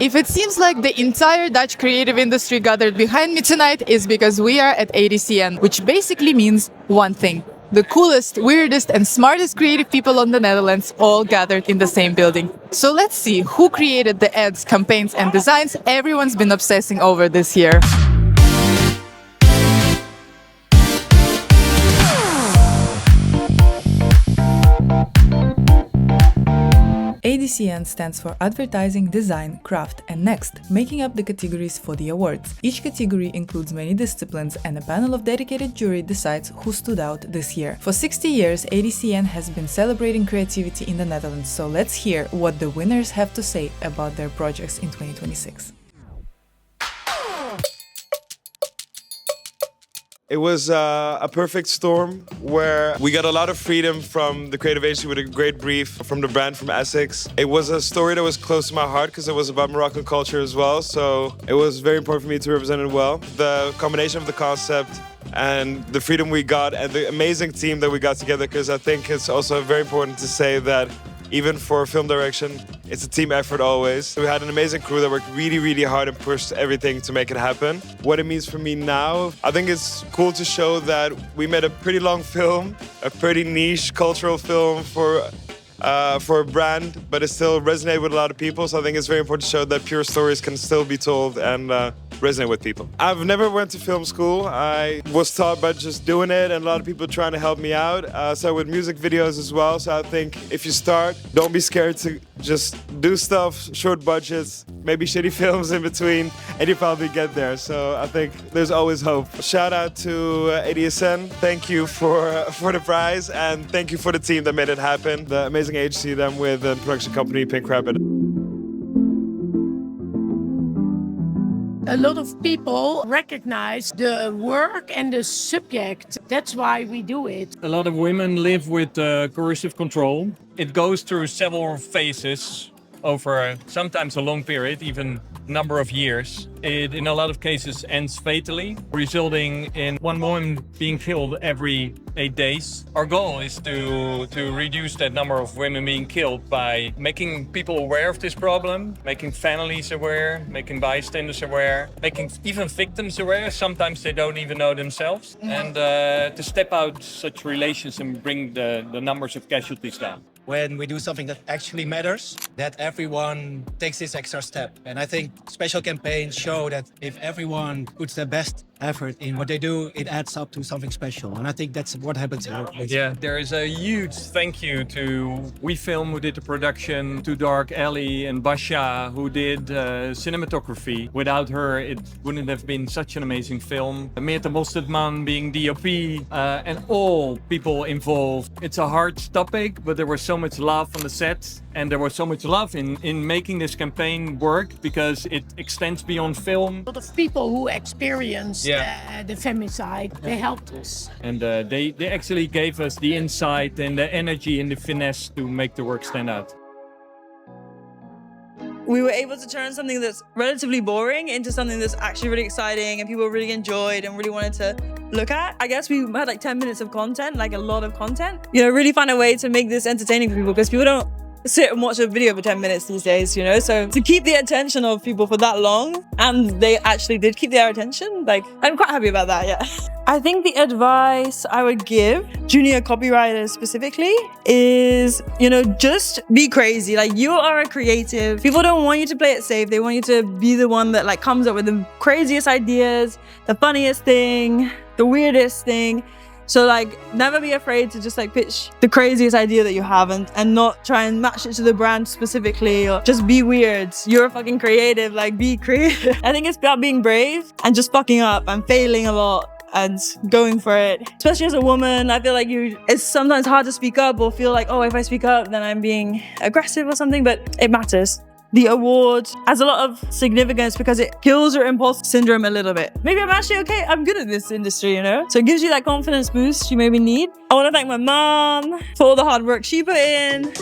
If it seems like the entire Dutch creative industry gathered behind me tonight, is because we are at ADCN, which basically means one thing. The coolest, weirdest, and smartest creative people in the Netherlands all gathered in the same building. So let's see who created the ads, campaigns, and designs everyone's been obsessing over this year. ADCN stands for Advertising, Design, Craft and Next, making up the categories for the awards. Each category includes many disciplines and a panel of dedicated jury decides who stood out this year. For 60 years, ADCN has been celebrating creativity in the Netherlands, so let's hear what the winners have to say about their projects in 2026. It was a perfect storm where we got a lot of freedom from the creative agency with a great brief from the brand from Essex. It was a story that was close to my heart because it was about Moroccan culture as well, so it was very important for me to represent it well. The combination of the concept and the freedom we got and the amazing team that we got together, because I think it's also very important to say that even for film direction, it's a team effort always. We had an amazing crew that worked really, really hard and pushed everything to make it happen. What it means for me now, I think it's cool to show that we made a pretty long film, a pretty niche cultural film for a brand, but it still resonated with a lot of people. So I think it's very important to show that pure stories can still be told and resonate with people. I've never went to film school. I was taught by just doing it and a lot of people trying to help me out. So with music videos as well. So I think if you start, don't be scared to just do stuff, short budgets, maybe shitty films in between, and you probably get there. So I think there's always hope. Shout out to ADSN. Thank you for the prize and thank you for the team that made it happen. The amazing agency that I'm with and production company Pink Rabbit. A lot of people recognize the work and the subject. That's why we do it. A lot of women live with coercive control. It goes through several phases over sometimes a long period, even number of years. It, in a lot of cases, ends fatally, resulting in one woman being killed every 8 days. Our goal is to reduce that number of women being killed by making people aware of this problem, making families aware, making bystanders aware, making even victims aware. Sometimes they don't even know themselves. And to step out such relations and bring the numbers of casualties down. When we do something that actually matters, that everyone takes this extra step. And I think special campaigns show that if everyone puts their best effort in what they do, it adds up to something special. And I think that's what happens here. Yeah, there is a huge thank you to WeFilm, who did the production, to Dark Alley and Basha, who did cinematography. Without her, it wouldn't have been such an amazing film. Meerte Mosterdman being DOP, and all people involved. It's a hard topic, but there was so much love on the set, and there was so much love in making this campaign work because it extends beyond film. A lot of people who experienced the femicide, they helped us. And they actually gave us the insight and the energy and the finesse to make the work stand out. We were able to turn something that's relatively boring into something that's actually really exciting and people really enjoyed and really wanted to look at. I guess we had like 10 minutes of content, like a lot of content. You know, really find a way to make this entertaining for people because people don't sit and watch a video for 10 minutes these days, you know? So to keep the attention of people for that long, and they actually did keep their attention, like, I'm quite happy about that, yeah. I think the advice I would give junior copywriters specifically is, you know, just be crazy. Like, you are a creative. People don't want you to play it safe. They want you to be the one that like comes up with the craziest ideas, the funniest thing, the weirdest thing. So like, never be afraid to just like pitch the craziest idea that you have and not try and match it to the brand specifically or just be weird. You're fucking creative, like be creative. I think it's about being brave and just fucking up and failing a lot and going for it. Especially as a woman, I feel like it's sometimes hard to speak up or feel like, oh, if I speak up, then I'm being aggressive or something, but it matters. The award has a lot of significance because it kills your imposter syndrome a little bit. Maybe I'm actually okay, I'm good at this industry, you know? So it gives you that confidence boost you maybe need. I want to thank my mom for all the hard work she put in.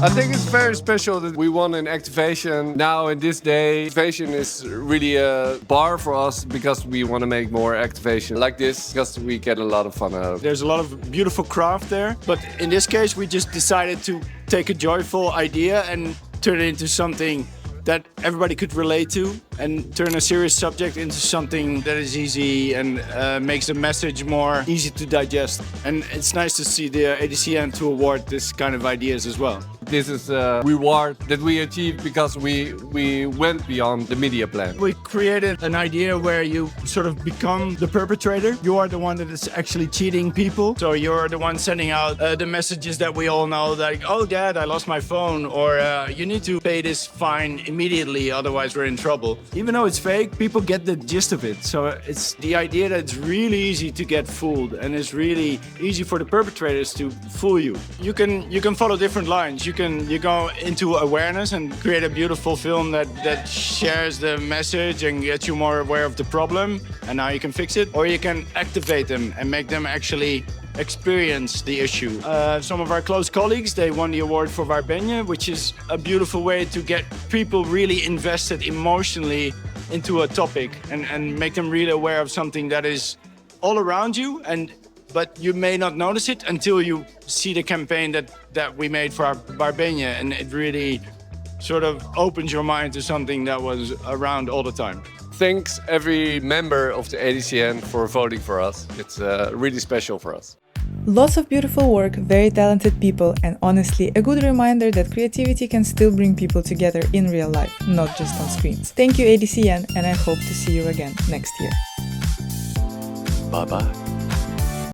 I think it's very special that we won an activation. Now in this day, activation is really a bar for us because we want to make more activation like this because we get a lot of fun out of it. There's a lot of beautiful craft there, but in this case we just decided to take a joyful idea and turn it into something that everybody could relate to, and turn a serious subject into something that is easy and makes the message more easy to digest. And it's nice to see the ADCN to award this kind of ideas as well. This is a reward that we achieved because we went beyond the media plan. We created an idea where you sort of become the perpetrator. You are the one that is actually cheating people. So you're the one sending out the messages that we all know, like, oh, Dad, I lost my phone, or you need to pay this fine immediately, otherwise we're in trouble. Even though it's fake, people get the gist of it. So it's the idea that it's really easy to get fooled, and it's really easy for the perpetrators to fool you. You can follow different lines. You go into awareness and create a beautiful film that shares the message and gets you more aware of the problem and how you can fix it. Or you can activate them and make them actually experience the issue. Some of our close colleagues, they won the award for Varbenje, which is a beautiful way to get people really invested emotionally into a topic and make them really aware of something that is all around you, but you may not notice it until you see the campaign that we made for our Varbenje, and it really sort of opens your mind to something that was around all the time. Thanks every member of the ADCN for voting for us. It's really special for us. Lots of beautiful work, very talented people, and honestly, a good reminder that creativity can still bring people together in real life, not just on screens. Thank you, ADCN, and I hope to see you again next year. Bye-bye.